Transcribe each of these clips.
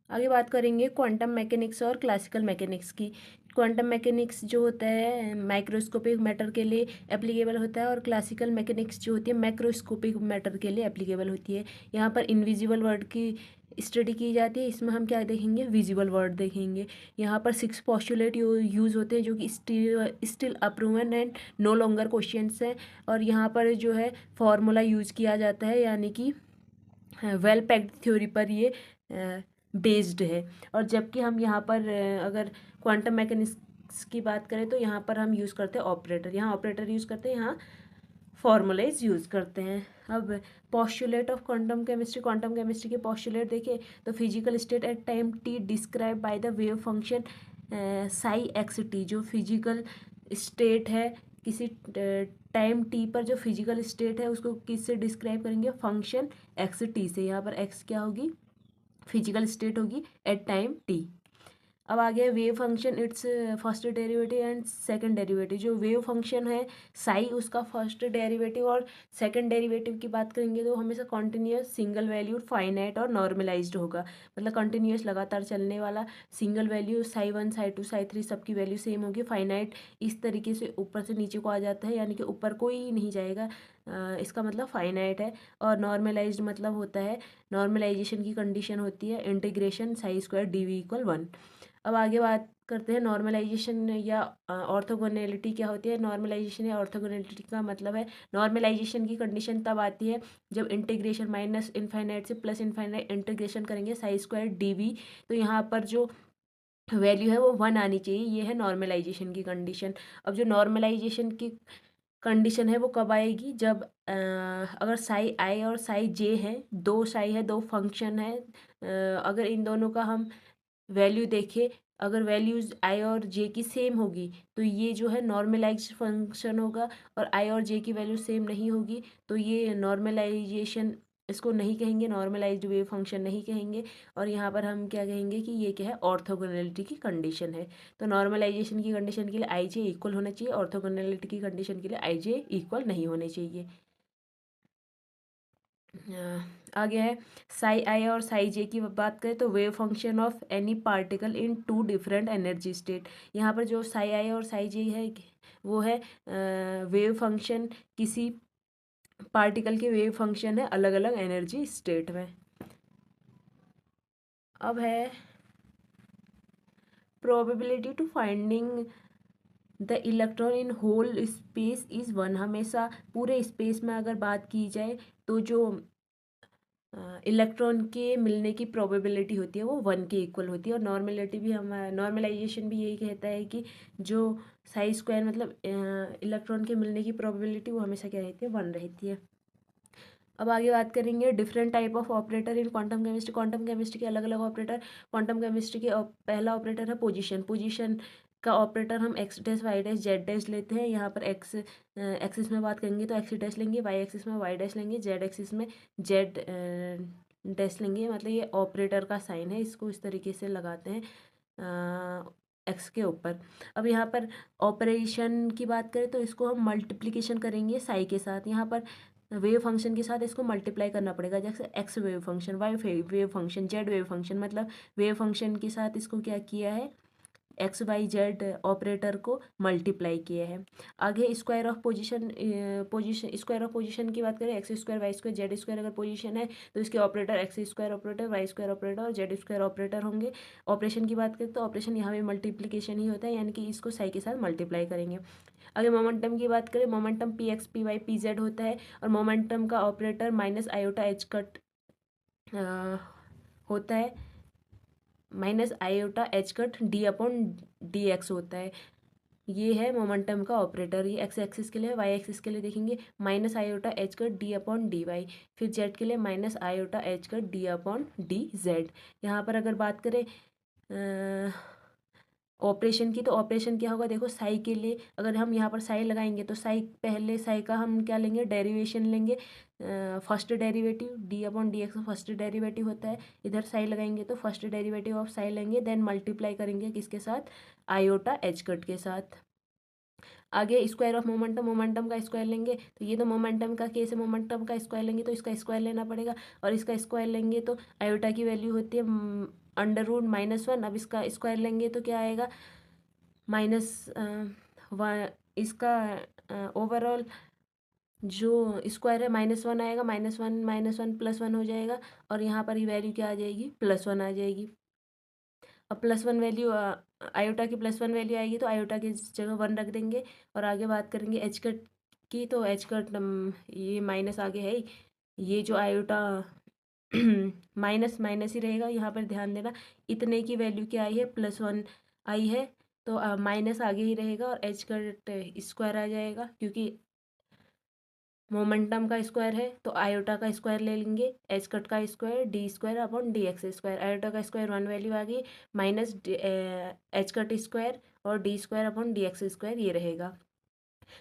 आगे बात करेंगे क्वांटम मैकेनिक्स और क्लासिकल मैकेनिक्स की। क्वांटम मैकेनिक्स जो होता है माइक्रोस्कोपिक मैटर के लिए एप्लीकेबल होता है और क्लासिकल मैकेनिक्स जो होती है मैक्रोस्कोपिक मैटर के लिए एप्लीकेबल होती है। यहाँ पर इनविजिबल वर्ल्ड की स्टडी की जाती है, इसमें हम क्या देखेंगे, विजिबल वर्ल्ड देखेंगे। यहाँ पर 6 पोस्टुलेट यूज़ होते हैं जो कि still unproven and no longer questions हैं। और यहाँ पर जो है फॉर्मूला यूज़ किया जाता है, यानी कि वेल पैक्ड थ्योरी पर ये बेस्ड है। और जबकि हम यहाँ पर अगर क्वांटम मैकेनिक्स की बात करें तो यहाँ पर हम यूज़ करते हैं ऑपरेटर, यहाँ ऑपरेटर यूज़ करते हैं, यहाँ फॉर्मूलाइज यूज़ करते हैं। अब पोस्टुलेट ऑफ क्वांटम केमिस्ट्री के पोस्टुलेट देखें तो physical state at time T describe by the wave function psi X T. जो फिजिकल स्टेट है किसी टाइम टी पर, जो फिजिकल स्टेट है उसको किससे डिस्क्राइब करेंगे, फंक्शन एक्स टी से। यहाँ पर एक्स क्या होगी, फिजिकल स्टेट होगी एट टाइम टी। अब आ गया wave function, it's first derivative and second derivative. जो वेव फंक्शन है साई, उसका फर्स्ट डेरिवेटिव और सेकंड डेरिवेटिव की बात करेंगे तो हमेशा कॉन्टिन्यूस सिंगल वैल्यूड फाइनाइट और नॉर्मलाइज्ड होगा। मतलब कंटिन्यूस लगातार चलने वाला सिंगल वैल्यू, साई 1 साई 2 साई 3 सबकी वैल्यू सेम होगी। फाइनाइट इस तरीके से ऊपर से नीचे को आ जाता है, यानी कि ऊपर कोई नहीं जाएगा, इसका मतलब फाइनाइट है। और नॉर्मलाइज्ड मतलब होता है, नॉर्मलाइजेशन की कंडीशन होती है integration psi square D V equal 1। अब आगे बात करते हैं नॉर्मलाइजेशन या ऑर्थोगोनैलिटी क्या होती है। नॉर्मलाइजेशन या ऑर्थोगोनैलिटी का मतलब है, नॉर्मलाइजेशन की कंडीशन तब आती है जब इंटीग्रेशन माइनस इन्फाइनाइट से प्लस इन्फाइनाइट इंटीग्रेशन करेंगे साई स्क्वायर डी वी, तो यहाँ पर जो वैल्यू है वो 1 आनी चाहिए। ये है नॉर्मलाइजेशन की कंडीशन। अब जो नॉर्मलाइजेशन की कंडीशन है वो कब आएगी, जब अगर साई आई और साई जे है, दो साई है, दो फंक्शन है, अगर इन दोनों का हम वैल्यू देखें, अगर वैल्यूज आई और जे की सेम होगी तो ये जो है नॉर्मलाइज्ड फंक्शन होगा। और आई और जे की वैल्यू सेम नहीं होगी तो ये नॉर्मलाइजेशन, इसको नहीं कहेंगे, नॉर्मलाइज्ड वेव फंक्शन नहीं कहेंगे। और यहाँ पर हम क्या कहेंगे कि ये क्या है, ऑर्थोगोनैलिटी की कंडीशन है। तो नॉर्मलाइजेशन की कंडीशन के लिए आई जे इक्वल होना चाहिए, ऑर्थोगोनैलिटी की कंडीशन के लिए आई जे इक्वल नहीं होने चाहिए। आगे है साई आई और साई जे की बात करें तो wave function of any particle in two different energy state. यहाँ पर जो साई आई और साई जे है वो है वेव फंक्शन, किसी पार्टिकल के वेव फंक्शन है अलग अलग एनर्जी स्टेट में। अब है probability to finding the electron in whole space is 1। हमेशा पूरे स्पेस में अगर बात की जाए तो जो इलेक्ट्रॉन के मिलने की प्रोबेबिलिटी होती है वो 1 के इक्वल होती है। और नॉर्मलिटी भी, हम नॉर्मलाइजेशन भी यही कहता है कि जो साई स्क्वायर मतलब इलेक्ट्रॉन के मिलने की प्रोबेबिलिटी वो हमेशा क्या रहती है, 1 रहती है। अब आगे बात करेंगे different type of operator in quantum chemistry. Quantum chemistry के अलग अलग ऑपरेटर। क्वांटम केमिस्ट्री के पहला ऑपरेटर है पोजीशन। पोजीशन का ऑपरेटर हम X dash Y dash Z dash लेते हैं। यहाँ पर एक्स एक्सिस में बात करेंगे तो एक्स डैश लेंगे, वाई एक्सिस में वाई डैश लेंगे, जेड एक्सिस में जेड डैश लेंगे। मतलब ये ऑपरेटर का साइन है, इसको इस तरीके से लगाते हैं एक्स के ऊपर। अब यहाँ पर ऑपरेशन की बात करें तो इसको हम मल्टीप्लिकेशन करेंगे साई के साथ। यहाँ पर वेव फंक्शन के साथ इसको मल्टीप्लाई करना पड़ेगा, जैसे X wave function, Y wave function, Z wave function. मतलब वेव फंक्शन के साथ इसको क्या किया है, एक्स वाई जेड ऑपरेटर को मल्टीप्लाई किया है। आगे square of position, square of position की बात करें, X square Y square Z square अगर पोजीशन है तो इसके operator X square operator, Y square operator और जेड स्क्वायर ऑपरेटर होंगे। ऑपरेशन की बात करें तो ऑपरेशन यहाँ पे मल्टीप्लिकेशन ही होता है, यानी कि इसको साई के साथ मल्टीप्लाई करेंगे। अगर मोमेंटम की बात करें, momentum P X P Y P Z होता है और मोमेंटम का operator minus iota H cut होता है, minus iota H cut D upon D X होता है। ये है मोमेंटम का ऑपरेटर। ये एक्स एक्सिस के लिए, वाई एक्सिस के लिए देखेंगे minus iota H cut D upon D Y, फिर जेड के लिए minus iota H cut D upon D Z. यहाँ पर अगर बात करें ऑपरेशन की, तो ऑपरेशन क्या होगा, देखो साई के लिए अगर हम यहाँ पर साई लगाएंगे तो साई, पहले साई का हम क्या लेंगे, डेरिवेशन लेंगे, first derivative D upon D x first derivative होता है। इधर साई लगाएंगे तो फर्स्ट डेरिवेटिव ऑफ साई लेंगे, देन मल्टीप्लाई करेंगे किसके साथ, आयोटा एच कट के साथ। आगे स्क्वायर ऑफ मोमेंटम, मोमेंटम का स्क्वायर लेंगे तो ये तो मोमेंटम का केस है, मोमेंटम का स्क्वायर लेंगे तो इसका स्क्वायर लेना पड़ेगा, और इसका स्क्वायर लेंगे तो आयोटा की वैल्यू होती है √-1। अब इसका स्क्वायर लेंगे तो क्या आएगा, माइनस इसका ओवरऑल जो स्क्वायर है -1 आएगा, -1 +1 हो जाएगा, और यहाँ पर ही वैल्यू क्या आ जाएगी, +1 आ जाएगी। अब +1 वैल्यू आयोटा की +1 वैल्यू आएगी तो आयोटा की जगह 1 रख देंगे। और आगे बात करेंगे एच कट की, तो एच कट ये माइनस आगे है ही, ये जो आयोटा माइनस माइनस ही रहेगा। यहाँ पर ध्यान देना, इतने की वैल्यू क्या आई है, +1 आई है, तो माइनस आगे ही रहेगा और एच कट स्क्वायर आ जाएगा, क्योंकि मोमेंटम का स्क्वायर है तो आयोटा का स्क्वायर ले लेंगे, एच कट का स्क्वायर d² / dx²। आयोटा का स्क्वायर 1 वैल्यू आ गई, माइनस एच कट स्क्वायर और d² / dx² ये रहेगा।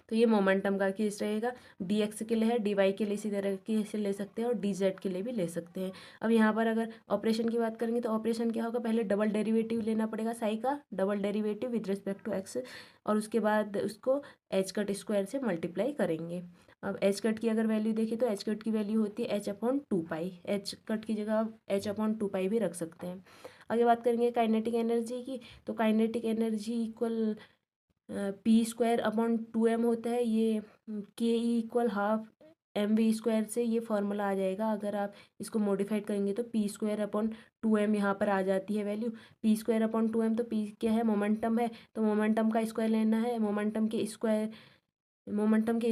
तो ये मोमेंटम का केस रहेगा। dx के लिए है, dy के लिए इसी तरह से ले सकते हैं और dz के लिए भी ले सकते हैं। अब यहाँ पर अगर ऑपरेशन की बात करेंगे तो ऑपरेशन क्या होगा, पहले डबल डेरिवेटिव लेना पड़ेगा साई का, double derivative with respect to x, और उसके बाद उसको एच कट स्क्वायर से मल्टीप्लाई करेंगे। अब एच कट की अगर वैल्यू देखें तो एच कट की वैल्यू होती है h/2π। एच कट की जगह आप h/2π भी रख सकते हैं। आगे बात करेंगे काइनेटिक एनर्जी की, तो काइनेटिक एनर्जी इक्वल p²/2m होता है। ये ke = 12 mv² से ये फॉर्मूला आ जाएगा। अगर आप इसको मॉडिफाइड करेंगे तो p²/2m यहाँ पर आ जाती है वैल्यू। p²/2m, तो p क्या है, मोमेंटम है, तो मोमेंटम का स्क्वायर लेना है। मोमेंटम के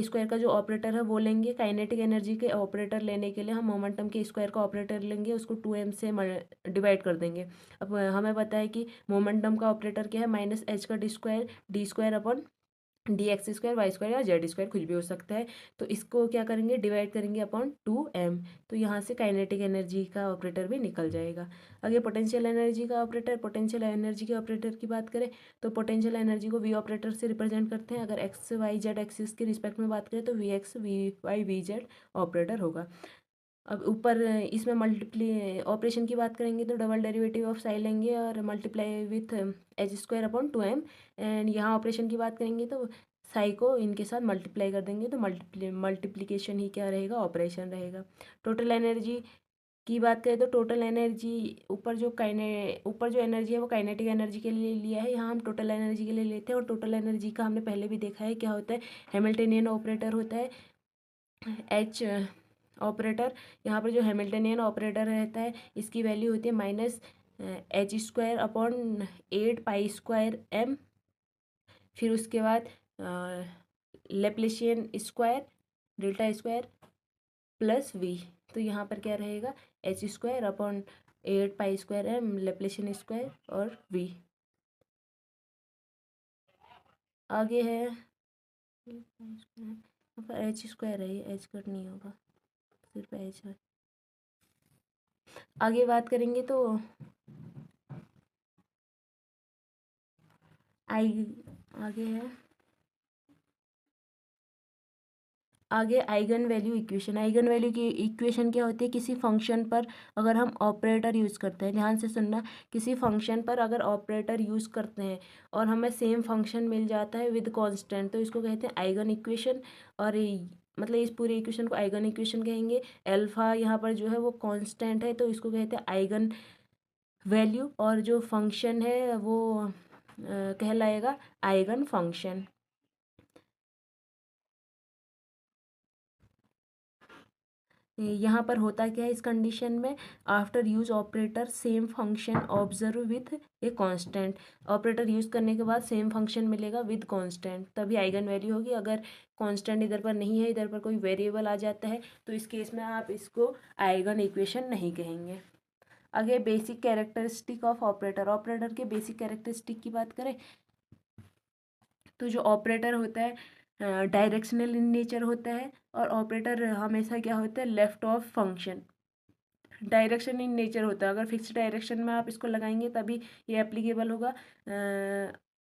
स्क्वायर का जो ऑपरेटर है वो लेंगे। काइनेटिक एनर्जी के ऑपरेटर लेने के लिए हम मोमेंटम के स्क्वायर का ऑपरेटर लेंगे, उसको 2m से डिवाइड कर देंगे। अब हमें पता है कि मोमेंटम का ऑपरेटर क्या है, -h का d²/dx², y² या z², कुछ भी हो सकता है। तो इसको क्या करेंगे, डिवाइड करेंगे अपॉन 2m, तो यहाँ से काइनेटिक एनर्जी का ऑपरेटर भी निकल जाएगा। आगे पोटेंशियल एनर्जी का ऑपरेटर, पोटेंशियल एनर्जी के ऑपरेटर की बात करें तो पोटेंशियल एनर्जी को v ऑपरेटर से रिप्रेजेंट करते हैं। अगर x y z एक्सिस के रिस्पेक्ट में बात करें तो vx vy vz ऑपरेटर होगा। अब ऊपर इसमें मल्टीप्ली ऑपरेशन की बात करेंगे तो डबल डेरिवेटिव ऑफ साई लेंगे और मल्टीप्लाई विथ h²/2m, एंड यहाँ ऑपरेशन की बात करेंगे तो साई को इनके साथ मल्टीप्लाई कर देंगे, तो मल्टीप्लिकेशन ही क्या रहेगा, ऑपरेशन रहेगा। टोटल एनर्जी की बात करें तो टोटल एनर्जी ऊपर जो एनर्जी है वो काइनेटिक एनर्जी के लिए लिया है, यहाँ हम टोटल एनर्जी के लिए लेते हैं। और टोटल एनर्जी का हमने पहले भी देखा है क्या होता है, हैमिल्टनियन ऑपरेटर होता है एच ऑपरेटर। यहाँ पर जो हैमिल्टनियन ऑपरेटर रहता है इसकी वैल्यू होती है -h²/8π²m, फिर उसके बाद लेप्लेशियन स्क्वायर डेल्टा² प्लस v। तो यहाँ पर क्या रहेगा, h²/8π²m लेप्लेशियन स्क्वायर और v। आगे है h² है, ये h कट नहीं होगा, सिर्फ h है। आगे बात करेंगे तो आगे eigen value equation. Eigen value की इक्वेशन क्या होती है, किसी फंक्शन पर अगर हम ऑपरेटर यूज़ करते हैं, ध्यान से सुनना, किसी फंक्शन पर अगर ऑपरेटर यूज़ करते हैं और हमें सेम फंक्शन मिल जाता है विद कांस्टेंट, तो इसको कहते हैं आइगन इक्वेशन। और मतलब इस पूरे इक्वेशन को आइगन इक्वेशन कहेंगे। अल्फा यहाँ पर जो है वो कांस्टेंट है, तो इसको कहते हैं आइगन वैल्यू, और जो फंक्शन है वो कहलाएगा आइगन फंक्शन। यहाँ पर होता क्या है इस कंडीशन में, after use operator same function observe with a constant. Operator use करने के बाद सेम फंक्शन मिलेगा विद कांस्टेंट, तभी आइगन वैल्यू होगी। अगर कांस्टेंट इधर पर नहीं है, इधर पर कोई वेरिएबल आ जाता है, तो इस केस में आप इसको आइगन इक्वेशन नहीं कहेंगे। आगे basic characteristic of operator. Operator के बेसिक कैरेक्टरिस्टिक की बात करें तो जो ऑपरेटर होता है डायरेक्शनल इन नेचर होता है, और ऑपरेटर हमेशा क्या होता है, left of function. Direction in nature होता है, अगर फिक्स डायरेक्शन में आप इसको लगाएंगे तभी ये एप्लीकेबल होगा।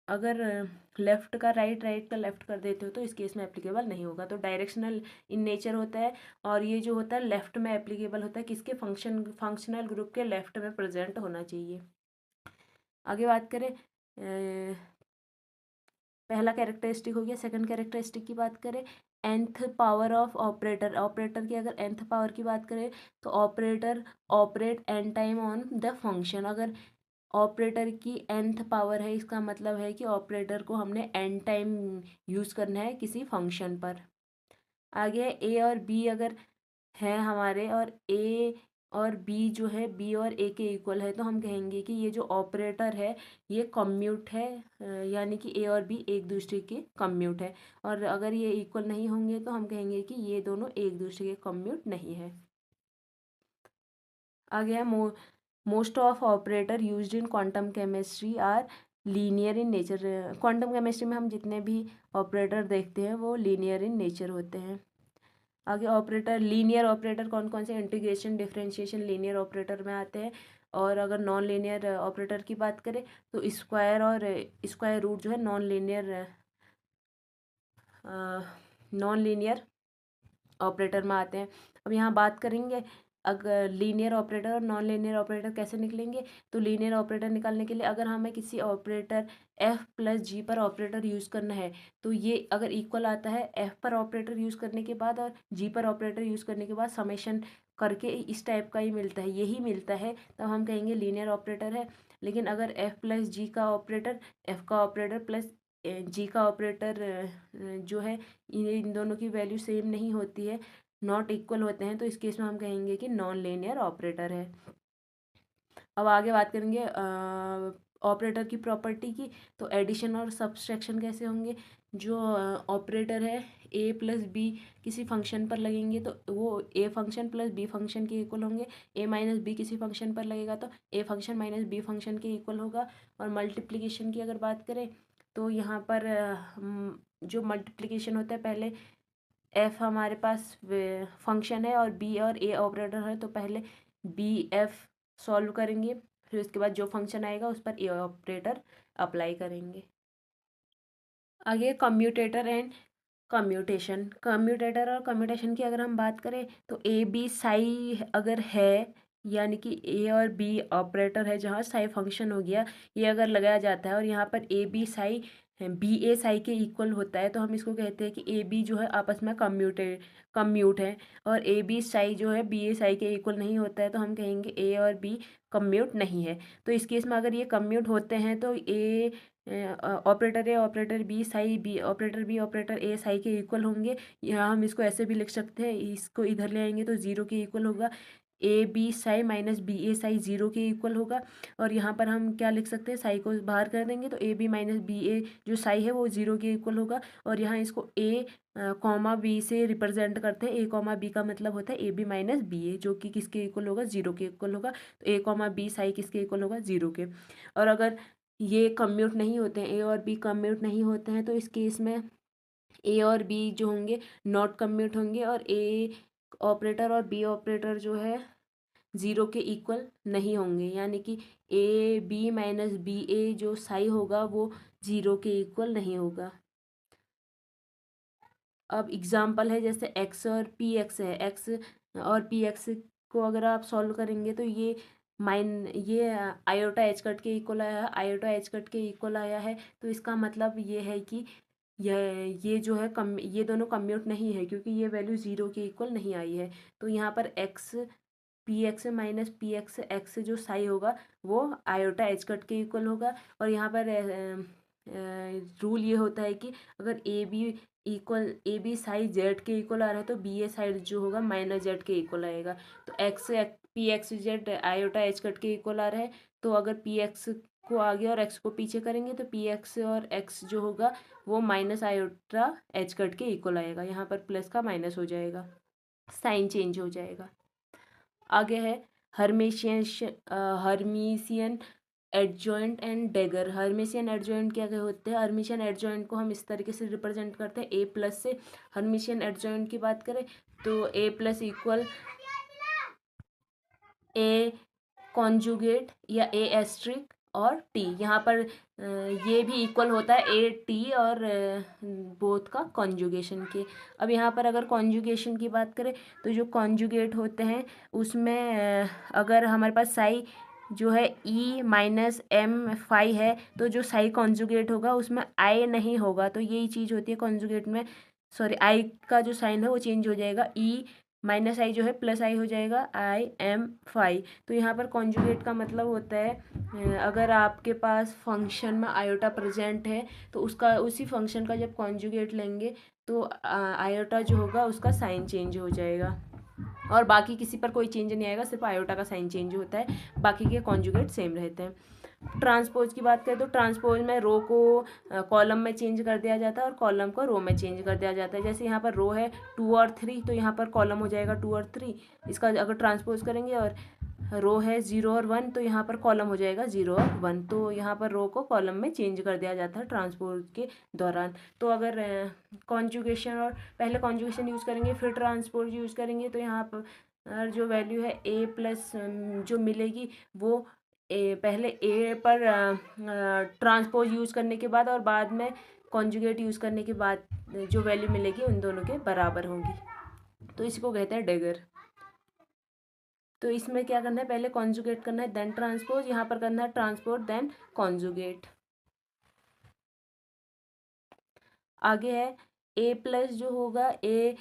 अगर लेफ़्ट का राइट, राइट का लेफ़्ट कर देते हो तो इस केस में एप्लीकेबल नहीं होगा। तो डायरेक्शनल इन नेचर होता है, और ये जो होता है लेफ़्ट में एप्लीकेबल होता है, किसके फंक्शनल ग्रुप के लेफ़्ट में प्रेजेंट होना चाहिए। आगे बात करें, पहला कैरेक्टरिस्टिक हो गया। सेकंड कैरेक्टरिस्टिक की बात करें nth power of operator, operator की अगर nth पावर की बात करें तो operator operate n time on the function. अगर ऑपरेटर की nth पावर है, इसका मतलब है कि ऑपरेटर को हमने n टाइम यूज़ करना है किसी फंक्शन पर। आगे ए और बी अगर है हमारे, और ए और बी जो है बी और ए के इक्वल है, तो हम कहेंगे कि ये जो ऑपरेटर है ये कम्यूट है, यानी कि ए और बी एक दूसरे के कम्यूट है। और अगर ये इक्वल नहीं होंगे तो हम कहेंगे कि ये दोनों एक दूसरे के कम्यूट नहीं है। आगे है most of operator used in quantum chemistry are linear in nature. Quantum chemistry में हम जितने भी ऑपरेटर देखते हैं वो लीनियर इन नेचर होते हैं। आगे ऑपरेटर, लीनियर ऑपरेटर कौन कौन से, इंटीग्रेशन डिफरेंशिएशन लीनियर ऑपरेटर में आते हैं। और अगर नॉन लीनियर ऑपरेटर की बात करें तो स्क्वायर और स्क्वायर रूट जो है नॉन लीनियर ऑपरेटर में आते हैं। अब यहाँ बात करेंगे अगर लीनियर ऑपरेटर और नॉन लीनियर ऑपरेटर कैसे निकलेंगे। तो लीनियर ऑपरेटर निकालने के लिए अगर हमें किसी ऑपरेटर f प्लस जी पर ऑपरेटर यूज़ करना है, तो ये अगर इक्वल आता है f पर ऑपरेटर यूज़ करने के बाद और g पर ऑपरेटर यूज़ करने के बाद समेशन करके इस टाइप का ही मिलता है, यही मिलता है, तब हम कहेंगे लीनियर ऑपरेटर है। लेकिन अगर f प्लस जी का ऑपरेटर, f का ऑपरेटर प्लस जी का ऑपरेटर जो है इन दोनों की वैल्यू सेम नहीं होती है, नॉट इक्वल होते हैं, तो इस केस में हम कहेंगे कि नॉन लीनियर ऑपरेटर है। अब आगे बात करेंगे ऑपरेटर की प्रॉपर्टी की। तो एडिशन और सब्सट्रैक्शन कैसे होंगे। जो ऑपरेटर है ए प्लस बी किसी फंक्शन पर लगेंगे तो वो A function plus B function के इक्वल होंगे। ए माइनस बी किसी फंक्शन पर लगेगा तो A function minus B function के इक्वल होगा। और मल्टीप्लिकेशन की अगर बात करें तो यहाँ पर जो मल्टीप्लिकेशन होता है, पहले एफ हमारे पास फंक्शन है और बी और ए ऑपरेटर है, तो पहले बी एफ सॉल्व करेंगे, फिर उसके बाद जो फंक्शन आएगा उस पर ए ऑपरेटर अप्लाई करेंगे। आगे कम्यूटेटर एंड कम्यूटेशन। कम्यूटेटर और कम्यूटेशन की अगर हम बात करें तो ए बी साई अगर है, यानी कि ए और बी ऑपरेटर है जहाँ साई फंक्शन हो गया, ये अगर लगाया जाता है और यहाँ पर ए B psi B A psi के इक्वल होता है, तो हम इसको कहते हैं कि ए बी जो है आपस में कम्यूट है। और ए बी साई जो है बी ए साई के इक्वल नहीं होता है, तो हम कहेंगे ए और बी कम्यूट नहीं है। तो इस केस में अगर ये कम्यूट होते हैं तो A operator A operator B psi B operator A psi के इक्वल होंगे। यहाँ हम इसको ऐसे भी लिख सकते हैं, इसको इधर ले आएंगे तो ज़ीरो के इक्वल होगा। A B psi minus B A psi zero के इक्वल होगा। और यहाँ पर हम क्या लिख सकते हैं, साई को बाहर कर देंगे तो ए बी माइनस बी ए जो साई है वो ज़ीरो के इक्वल होगा। और यहाँ इसको ए कॉमा बी से रिप्रेजेंट करते हैं। ए कॉमा बी का मतलब होता है ए बी माइनस बी ए, जो कि किसके इक्वल होगा, ज़ीरो के इक्वल होगा। तो ए कॉमा बी साई किसके इक्वल होगा, ज़ीरो के। और अगर ये कम्यूट नहीं होते हैं, ए और बी कम्यूट नहीं होते हैं, तो इस केस में ए और बी जो होंगे नॉट कम्यूट होंगे और ए ऑपरेटर और बी ऑपरेटर जो है ज़ीरो के इक्वल नहीं होंगे, यानी कि ए बी माइनस बी ए जो साई होगा वो ज़ीरो के इक्वल नहीं होगा। अब एग्जाम्पल है जैसे एक्स और पी एक्स है, एक्स और पी एक्स को अगर आप सॉल्व करेंगे तो ये आयोटा एच कट के इक्वल आया है, आयोटा एच कट के इक्वल आया है। तो इसका मतलब ये है कि ये जो है ये दोनों कम्यूट नहीं है, क्योंकि ये वैल्यू ज़ीरो के इक्वल नहीं आई है। तो यहाँ पर x P x minus P x x जो साई होगा वो आयोटा एच कट के इक्वल होगा। और यहाँ पर रूल ये होता है कि अगर ए बी साई जेड के इक्वल आ रहा है तो बी ए साइड जो होगा माइनस जेड के इक्वल आएगा। तो P x Z iota H cut के इक्वल आ रहा है, तो अगर पी एक्स को आगे और एक्स को पीछे करेंगे तो पी एक्स और एक्स जो होगा वो माइनस आयोटा एच कट के इक्वल आएगा। यहाँ पर प्लस का माइनस हो जाएगा, साइन चेंज हो जाएगा। आगे है Hermitian adjoint and dagger. Hermitian adjoint क्या क्या होते हैं। हर्मिशियन एडजॉइंट को हम इस तरीके से रिप्रेजेंट करते हैं ए प्लस से। हर्मिशियन एडजॉइंट की बात करें तो ए प्लस इक्वल ए कॉन्जुगेट या ए एस्ट्रिक और टी। यहाँ पर ये भी इक्वल होता है ए टी और बोथ का कॉन्जुगेशन के। अब यहाँ पर अगर कॉन्जुगेशन की बात करें तो जो कॉन्जुगेट होते हैं उसमें अगर हमारे पास साई जो है ई माइनस एम फाई है, तो जो साई कॉन्जुगेट होगा उसमें आई नहीं होगा। तो यही चीज़ होती है कॉन्जुगेट में, सॉरी आई का जो साइन है वो चेंज हो जाएगा, ई माइनस आई जो है प्लस आई हो जाएगा, आई एम फाई। तो यहाँ पर कॉन्जुगेट का मतलब होता है अगर आपके पास फंक्शन में आयोटा प्रेजेंट है तो उसका उसी फंक्शन का जब कॉन्जुगेट लेंगे तो आयोटा जो होगा उसका साइन चेंज हो जाएगा, और बाकी किसी पर कोई चेंज नहीं आएगा, सिर्फ आयोटा का साइन चेंज होता है, बाकी के कॉन्जुगेट सेम रहते हैं। ट्रांसपोज की बात करें तो ट्रांसपोज में रो को कॉलम में चेंज कर दिया जाता है और कॉलम को रो में चेंज कर दिया जाता है। जैसे यहाँ पर रो है 2 और 3 तो यहाँ पर कॉलम हो जाएगा 2 और 3, इसका अगर ट्रांसपोज करेंगे, और रो है 0 और 1 तो यहाँ पर कॉलम हो जाएगा 0 और 1, तो यहाँ पर रो को कॉलम में चेंज कर दिया जाता है ट्रांसपोज के दौरान। तो अगर कॉन्जुगेशन और पहले कॉन्जुगेशन यूज़ करेंगे फिर ट्रांसपोज यूज़ करेंगे तो यहाँ पर जो वैल्यू है ए प्लस जो मिलेगी वो पहले ए पर ट्रांसपोज यूज़ करने के बाद और बाद में कॉन्जुगेट यूज़ करने के बाद जो वैल्यू मिलेगी उन दोनों के बराबर होंगी, तो इसको कहते हैं डेगर। तो इसमें क्या करना है, पहले कॉन्जुगेट करना है देन ट्रांसपोज, यहाँ पर करना है ट्रांसपोज देन कॉन्जुगेट। आगे है ए प्लस जो होगा ए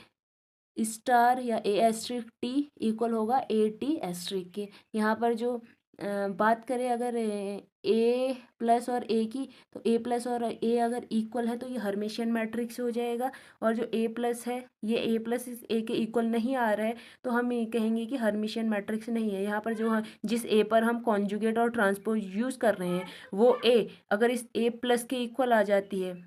स्टार या ए एस्ट्रिक टी इक्वल होगा ए टी एस्ट्रिक के। यहाँ पर जो बात करें अगर ए प्लस और ए की, तो ए प्लस और ए अगर इक्वल है तो ये हर्मिशियन मैट्रिक्स हो जाएगा, और जो ए प्लस है ये ए प्लस इस ए के इक्वल नहीं आ रहा है तो हम ये कहेंगे कि हर्मिशियन मैट्रिक्स नहीं है। यहाँ पर जो जिस ए पर हम कॉन्जुगेट और ट्रांसपोज यूज़ कर रहे हैं वो ए अगर इस ए प्लस के इक्वल आ जाती है,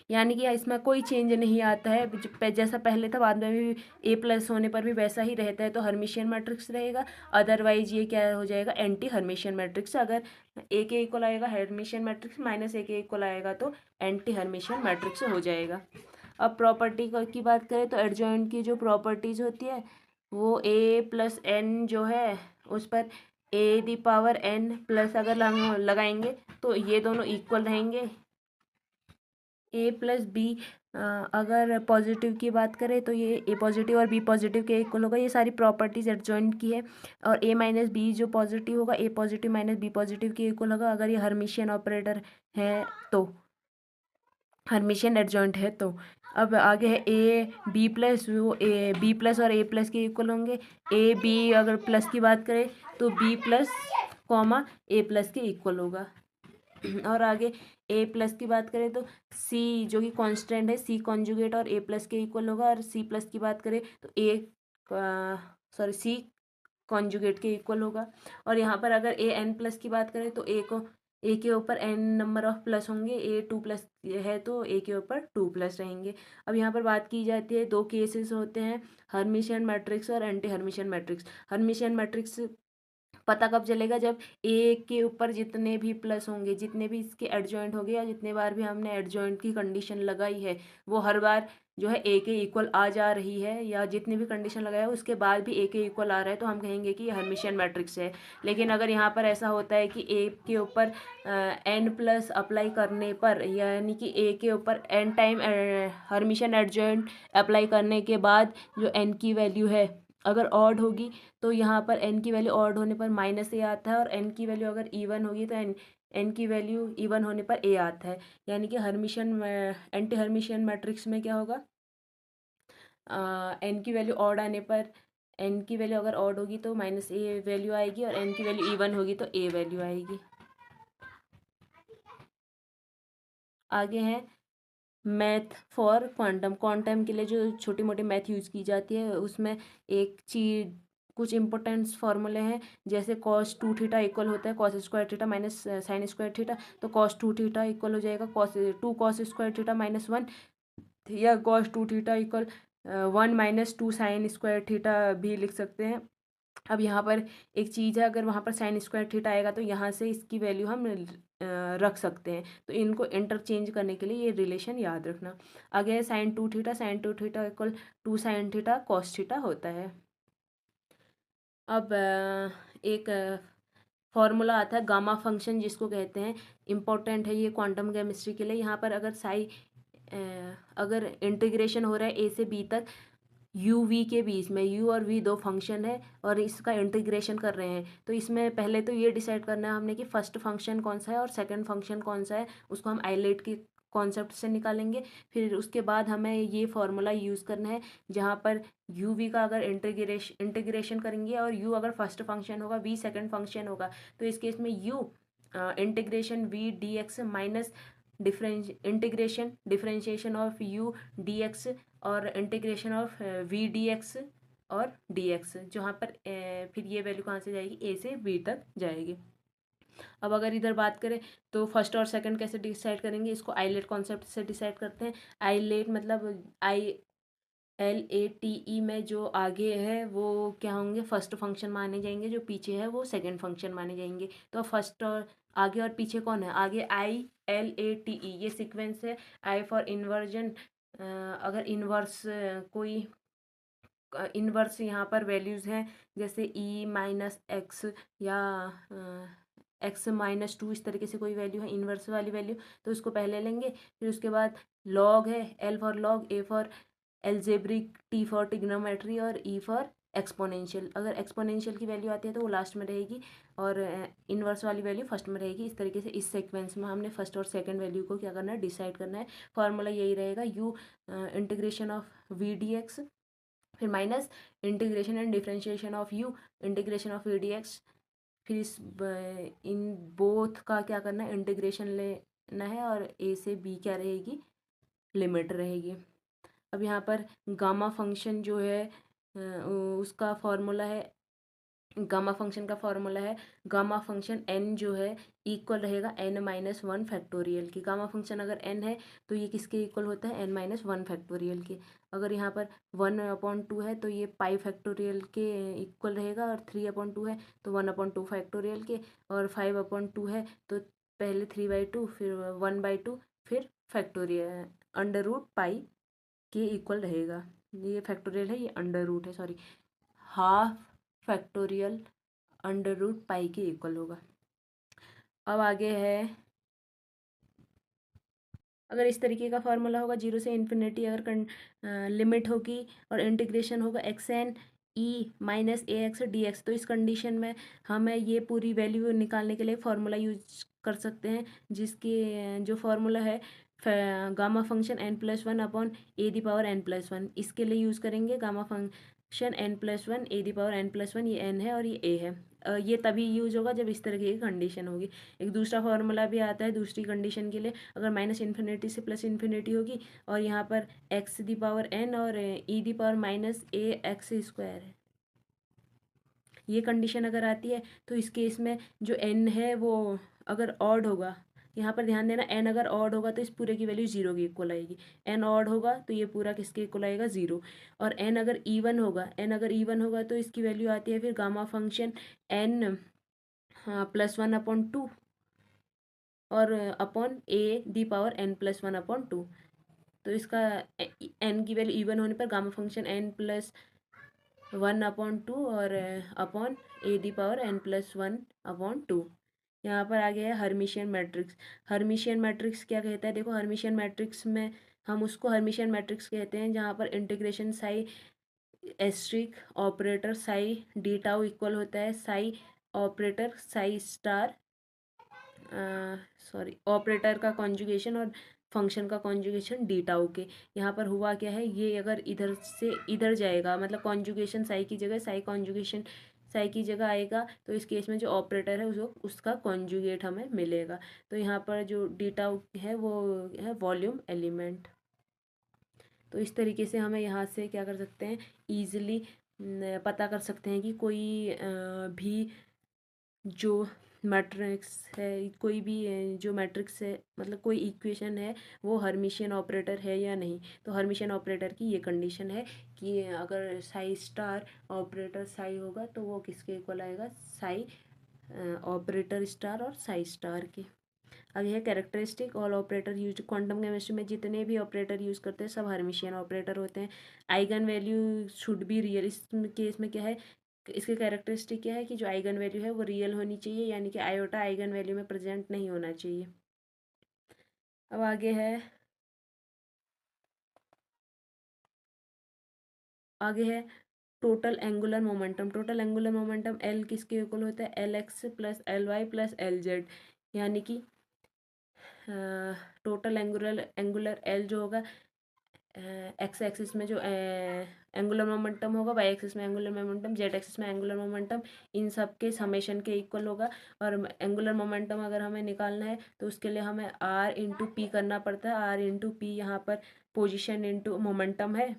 यानी कि इसमें कोई चेंज नहीं आता है, जैसा पहले था बाद में भी ए प्लस होने पर भी वैसा ही रहता है तो हर्मिशियन मैट्रिक्स रहेगा। अदरवाइज ये क्या हो जाएगा, एंटी हर्मिशियन मैट्रिक्स। अगर ए के इक्वल आएगा हर्मिशियन मैट्रिक्स, माइनस ए के इक्वल आएगा तो एंटी हर्मिशियन मैट्रिक्स हो जाएगा। अब प्रॉपर्टी की बात करें तो एडजॉइंट की जो प्रॉपर्टीज होती है वो ए प्लस एन जो है उस पर ए दी पावर एन प्लस अगर हम लगाएंगे तो ये दोनों इक्वल रहेंगे। ए प्लस बी अगर पॉजिटिव की बात करें तो ये ए पॉजिटिव और बी पॉजिटिव के इक्वल होगा, ये सारी प्रॉपर्टीज एडजॉइंट की है। और ए माइनस बी जो पॉजिटिव होगा ए पॉजिटिव माइनस बी पॉजिटिव के इक्वल होगा अगर ये हर्मिशियन ऑपरेटर है तो, हर्मिशियन एडजॉइंट है तो। अब आगे है ए बी प्लस, वो ए बी प्लस और ए प्लस के इक्वल होंगे। ए बी अगर प्लस की बात करें तो बी प्लस कॉमा ए प्लस के इक्वल होगा। और आगे ए प्लस की बात करें तो सी जो कि कांस्टेंट है सी कॉन्जुगेट और ए प्लस के इक्वल होगा, और सी प्लस की बात करें तो सी कॉन्जुगेट के इक्वल होगा। और यहाँ पर अगर ए एन प्लस की बात करें तो ए के ऊपर एन नंबर ऑफ प्लस होंगे, ए 2 प्लस है तो ए के ऊपर 2 प्लस रहेंगे। अब यहाँ पर बात की जाती है, दो केसेस होते हैं, हर्मिशियन मैट्रिक्स और anti Hermitian matrix. Hermitian matrix पता कब चलेगा, जब ए के ऊपर जितने भी प्लस होंगे, जितने भी इसके एडजॉइंट होंगे या जितने बार भी हमने एडजॉइंट की कंडीशन लगाई है वो हर बार जो है ए के इक्वल आ जा रही है, या जितनी भी कंडीशन लगाया उसके बाद भी ए के इक्वल आ रहा है तो हम कहेंगे कि ये हर्मिशियन मैट्रिक्स है। लेकिन अगर यहाँ पर ऐसा होता है कि ए के ऊपर एन प्लस अप्लाई करने पर, यानी कि ए के ऊपर N time Hermitian adjoint apply करने के बाद जो एन की वैल्यू है अगर ऑड होगी तो यहाँ पर एन की वैल्यू ऑड होने पर माइनस ए आता है, और एन की वैल्यू अगर इवन होगी तो एन की वैल्यू इवन होने पर ए आता है। यानी कि हर्मिशियन एंटी हर्मिशियन मैट्रिक्स में क्या होगा, एन की वैल्यू ऑड आने पर, एन की वैल्यू अगर ऑड होगी तो माइनस ए वैल्यू आएगी, और एन की वैल्यू इवन होगी तो ए वैल्यू आएगी। आगे है मैथ फॉर क्वांटम। क्वांटम के लिए जो छोटी मोटी मैथ यूज़ की जाती है उसमें एक चीज कुछ इंपॉर्टेंट फार्मूले हैं, जैसे कॉस 2 थीटा इक्वल होता है cos square theta minus sine square theta, तो कॉस 2 थीटा इक्वल हो जाएगा two cos square theta minus 1, या cos 2 theta equal 1 minus 2 sine square theta भी लिख सकते हैं। अब यहाँ पर एक चीज़ है, अगर वहाँ पर साइन स्क्वायर थीटा आएगा तो यहाँ से इसकी वैल्यू हम रख सकते हैं, तो इनको इंटरचेंज करने के लिए ये रिलेशन याद रखना। आगे है sine 2 theta equal 2 sine theta cos theta होता है। अब एक फॉर्मूला आता है गामा फंक्शन जिसको कहते हैं, इम्पोर्टेंट है ये क्वांटम केमिस्ट्री के लिए। यहाँ पर अगर इंटीग्रेशन हो रहा है ए से बी तक, यू वी के बीच में, यू और वी दो फंक्शन है और इसका इंटीग्रेशन कर रहे हैं, तो इसमें पहले तो ये डिसाइड करना है हमने कि फर्स्ट फंक्शन कौन सा है और सेकंड फंक्शन कौन सा है, उसको हम आइलेट की कॉन्सेप्ट से निकालेंगे। फिर उसके बाद हमें ये फार्मूला यूज़ करना है, जहाँ पर यू वी का अगर इंटीग्रेशन करेंगे और यू अगर फर्स्ट फंक्शन होगा, वी सेकंड फंक्शन होगा, तो इस केस में u integration v d x minus differentiation of u d x और integration of v d x और डी एक्स, जहाँ पर फिर ये वैल्यू कहाँ से जाएगी, ए से बी तक जाएगी। अब अगर इधर बात करें तो फर्स्ट और सेकंड कैसे डिसाइड करेंगे, इसको आइलेट कॉन्सेप्ट से डिसाइड करते हैं। आइलेट मतलब ILATE में जो आगे है वो क्या होंगे, फर्स्ट फंक्शन माने जाएंगे, जो पीछे है वो सेकंड फंक्शन माने जाएंगे। तो फर्स्ट और आगे और पीछे कौन है, आगे ILATE ये सीक्वेंस है। आई फॉर इन्वर्जन, अगर इन्वर्स कोई इन्वर्स यहाँ पर वैल्यूज़ हैं, जैसे E-x या x-2, इस तरीके से कोई वैल्यू है इन्वर्स वाली वैल्यू, तो उसको पहले लेंगे। फिर उसके बाद लॉग है, L for log, A for algebraic, T for trigonometry और E फॉर एक्सपोनेंशियल। अगर एक्सपोनेंशियल की वैल्यू आती है तो वो लास्ट में रहेगी और इन्वर्स वाली वैल्यू फर्स्ट में रहेगी। इस तरीके से इस सीक्वेंस में हमने फर्स्ट और सेकंड वैल्यू को क्या करना है, डिसाइड करना है। फार्मूला यही रहेगा, u integration of v d x, फिर minus integration and differentiation of u integration of v d x, फिर इस इन बोथ का क्या करना है, इंटीग्रेशन लेना है और ए से बी क्या रहेगी, लिमिट रहेगी। अब यहाँ पर गामा फंक्शन जो है उसका फॉर्मूला है, गामा फंक्शन का फॉर्मूला है, गामा फंक्शन n जो है इक्वल रहेगा n-1 फैक्टोरियल की। गामा फंक्शन अगर n है तो ये किसके इक्वल होता है, n-1 फैक्टोरियल के। अगर यहाँ पर 1/2 है तो ये पाई फैक्टोरियल के इक्वल रहेगा, और 3/2 है तो 1/2 फैक्टोरियल के, और 5/2 है तो पहले 3/2 फिर 1/2 फिर फैक्टोरियल अंडर रूट पाई के इक्वल रहेगा। ये फैक्टोरियल है, ये अंडर रूट है, sorry, half factorial under root pi के इक्वल होगा। अब आगे है, अगर इस तरीके का फॉर्मूला होगा, 0 से इन्फिनिटी अगर लिमिट होगी और इंटीग्रेशन होगा xn(e-ax dx), तो इस कंडीशन में हमें ये पूरी वैल्यू निकालने के लिए फार्मूला यूज कर सकते हैं, जिसकी जो फार्मूला है गामा फंक्शन n+1/a⁴n+1, इसके लिए यूज़ करेंगे गामा फंक्शन n+1 ये n है और ये a है। ये तभी यूज होगा जब इस तरह की कंडीशन होगी। एक दूसरा फार्मूला भी आता है दूसरी कंडीशन के लिए, अगर माइनस इन्फिनिटी से प्लस इन्फिनिटी होगी और यहाँ पर x⁴n और e⁻−ax² है, ये कंडीशन अगर आती है तो इस केस में जो n है वो अगर ऑड होगा, यहाँ पर ध्यान देना, n अगर ऑड होगा तो इस पूरे की वैल्यू 0 के इक्वल आएगी। n ऑड होगा तो ये पूरा किसके इक्वल आएगा, 0। और n अगर इवन होगा, n अगर इवन होगा तो इसकी वैल्यू आती है फिर गामा फंक्शन n +1/2 और अपॉन a⁴n+1/2। तो इसका n की वैल्यू इवन होने पर गामा फंक्शन n+1/2 और अपॉन a⁴n+1/2। यहाँ पर आ गया है हर्मिशियन मैट्रिक्स। हर्मिशियन मैट्रिक्स क्या कहता है, देखो हर्मिशियन मैट्रिक्स में हम उसको हर्मिशियन मैट्रिक्स कहते हैं जहाँ पर integration psi asterisk operator psi D tau equal होता है psi operator psi star, sorry, operator का कॉन्जुगेशन और फंक्शन का कॉन्जुगेशन डी टाउ के। यहाँ पर हुआ क्या है, ये अगर इधर से इधर जाएगा, मतलब कॉन्जुगेशन साई की जगह साई कॉन्जुगेशन साई की जगह आएगा, तो इस केस में जो ऑपरेटर है उसका कॉन्जुगेट हमें मिलेगा। तो यहाँ पर जो डी टाउ है वो है वॉल्यूम एलिमेंट। तो इस तरीके से हमें यहाँ से क्या कर सकते हैं, ईजिली पता कर सकते हैं कि कोई भी जो मैट्रिक्स है, कोई भी जो मैट्रिक्स है, मतलब कोई इक्वेशन है वो हर्मिशियन ऑपरेटर है या नहीं। तो हर्मिशियन ऑपरेटर की ये कंडीशन है कि अगर साई स्टार ऑपरेटर साई होगा तो वो किसके इक्वल आएगा, साई ऑपरेटर स्टार और साई स्टार के। अब यह characteristic all operator use, quantum chemistry में जितने भी ऑपरेटर यूज़ करते हैं सब हर्मिशियन ऑपरेटर होते हैं। Eigen value should be real, इस केस में क्या है, इसके कैरेक्टरिस्टिक क्या है कि जो आइगन वैल्यू है वो रियल होनी चाहिए, यानी कि आयोटा आइगन वैल्यू में प्रेजेंट नहीं होना चाहिए। अब आगे है total angular momentum. Total angular momentum L किसके इक्वल होता है, LX + LY + LZ, यानी कि टोटल एंगुलर एल जो होगा एक्स एक्सिस में जो एंगुलर मोमेंटम होगा, वाई एक्सिस में एंगुलर मोमेंटम, जेड एक्सिस में एंगुलर मोमेंटम, इन सब के समेशन के इक्वल होगा। और एंगुलर मोमेंटम अगर हमें निकालना है तो उसके लिए हमें आर इंटू पी करना पड़ता है। आर इंटू पी यहाँ पर पोजिशन इंटू मोमेंटम है,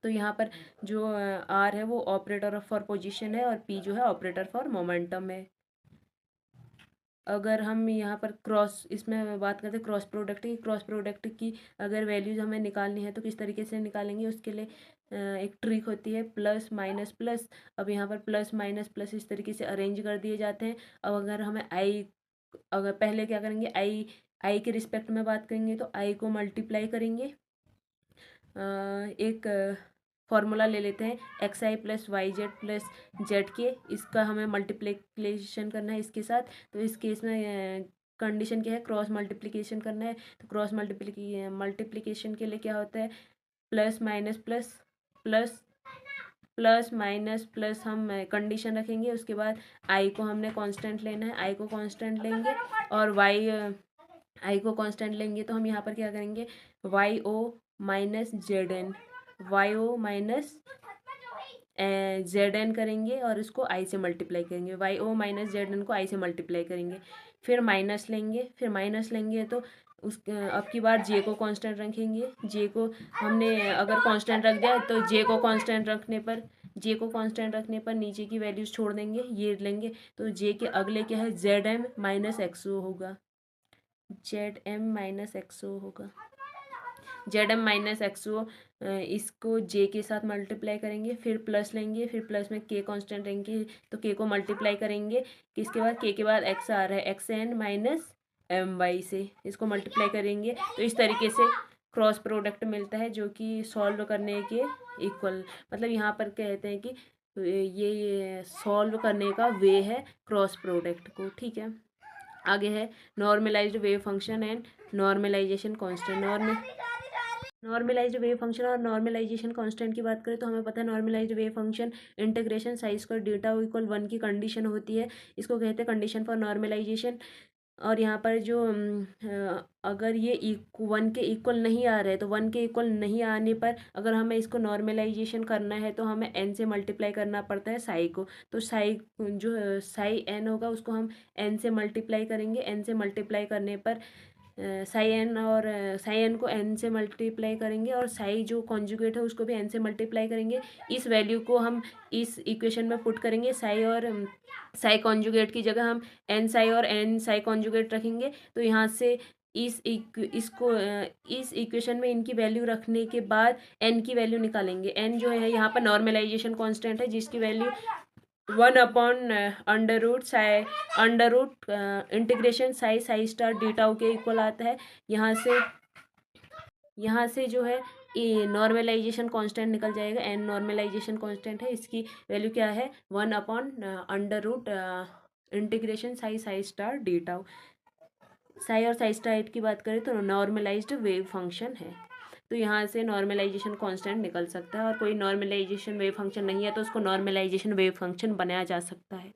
तो यहाँ पर जो आर है वो ऑपरेटर फॉर पोजिशन है और पी जो है ऑपरेटर फॉर मोमेंटम है। अगर हम यहाँ पर क्रॉस इसमें बात करते हैं क्रॉस प्रोडक्ट की अगर वैल्यूज हमें निकालनी है तो किस तरीके से निकालेंगे, उसके लिए एक ट्रिक होती है प्लस माइनस प्लस। अब यहाँ पर प्लस माइनस प्लस इस तरीके से अरेंज कर दिए जाते हैं। अब अगर हमें अगर पहले क्या करेंगे, आई के रिस्पेक्ट में बात करेंगे तो आई को मल्टीप्लाई करेंगे। एक फॉर्मूला ले लेते हैं x i plus y z plus z के, इसका हमें मल्टीप्लिकेशन करना है इसके साथ। तो इस केस में कंडीशन क्या है, क्रॉस मल्टीप्लिकेशन करना है। तो क्रॉस मल्टीप्लिकेशन के लिए क्या होता है, plus minus plus plus plus minus plus हम कंडीशन रखेंगे। उसके बाद आई को हमने कांस्टेंट लेना है, आई को कांस्टेंट लेंगे और आई को कांस्टेंट लेंगे तो हम यहाँ पर क्या करेंगे, Y O minus Z N, Y O minus Z N करेंगे और इसको आई से मल्टीप्लाई करेंगे। Y O minus Z N को आई से मल्टीप्लाई करेंगे, फिर माइनस लेंगे तो उस अब की बार जे को कांस्टेंट रखेंगे। जे को हमने अगर कांस्टेंट रख दिया तो जे को कांस्टेंट रखने पर नीचे की वैल्यूज छोड़ देंगे, ये लेंगे। तो जे के अगले क्या है, जेड एम माइनस एक्सओ होगा, जेड एम माइनस एक्सओ होगा। जेड एम माइनस एक्सओ इसको जे के साथ मल्टीप्लाई करेंगे, फिर प्लस लेंगे, फिर प्लस में के कांस्टेंट रहेंगे तो के को मल्टीप्लाई करेंगे। किसके बाद, के के बाद एक्स आ रहा है, X N minus M Y से इसको मल्टीप्लाई करेंगे। तो इस तरीके से क्रॉस प्रोडक्ट मिलता है जो कि सॉल्व करने के इक्वल, मतलब यहाँ पर कहते हैं कि ये सॉल्व करने का वे है क्रॉस प्रोडक्ट को। ठीक है, आगे है normalised wave function and normalisation constant. Normalised wave function और नॉर्मलाइजेशन कांस्टेंट की बात करें तो हमें पता है normalised wave function integration psi square data equal 1 की कंडीशन होती है, इसको कहते हैं कंडीशन फॉर नॉर्मलाइजेशन। और यहाँ पर जो अगर ये 1 के इक्वल नहीं आ रहे तो 1 के इक्वल नहीं आने पर अगर हमें इसको नॉर्मलाइजेशन करना है तो हमें n से मल्टीप्लाई करना पड़ता है साई को। तो साई जो साई n होगा उसको हम n से मल्टीप्लाई करेंगे। n से मल्टीप्लाई करने पर साई एन को n से मल्टीप्लाई करेंगे और साई जो कॉन्जुगेट है उसको भी n से मल्टीप्लाई करेंगे। इस वैल्यू को हम इस इक्वेशन में पुट करेंगे, साई कॉन्जुगेट की जगह हम n साई और n साई कॉन्जुगेट रखेंगे। तो यहाँ से इस इक्वेशन में इनकी वैल्यू रखने के बाद n की वैल्यू निकालेंगे। n जो है यहाँ पर नॉर्मलाइजेशन कांस्टेंट है जिसकी value 1 upon under root integration psi star D tau के इक्वल आता है। यहाँ से जो है ये नॉर्मलाइजेशन कांस्टेंट निकल जाएगा, एन नॉर्मलाइजेशन कांस्टेंट है, इसकी वैल्यू क्या है 1 upon under root integration psi star D tau. Psi और साई स्टार की बात करें तो नॉर्मलाइज्ड वेव फंक्शन है, तो यहाँ से नॉर्मलाइजेशन कांस्टेंट निकल सकता है। और कोई नॉर्मलाइजेशन वेव फंक्शन नहीं है तो उसको नॉर्मलाइजेशन वेव फंक्शन बनाया जा सकता है।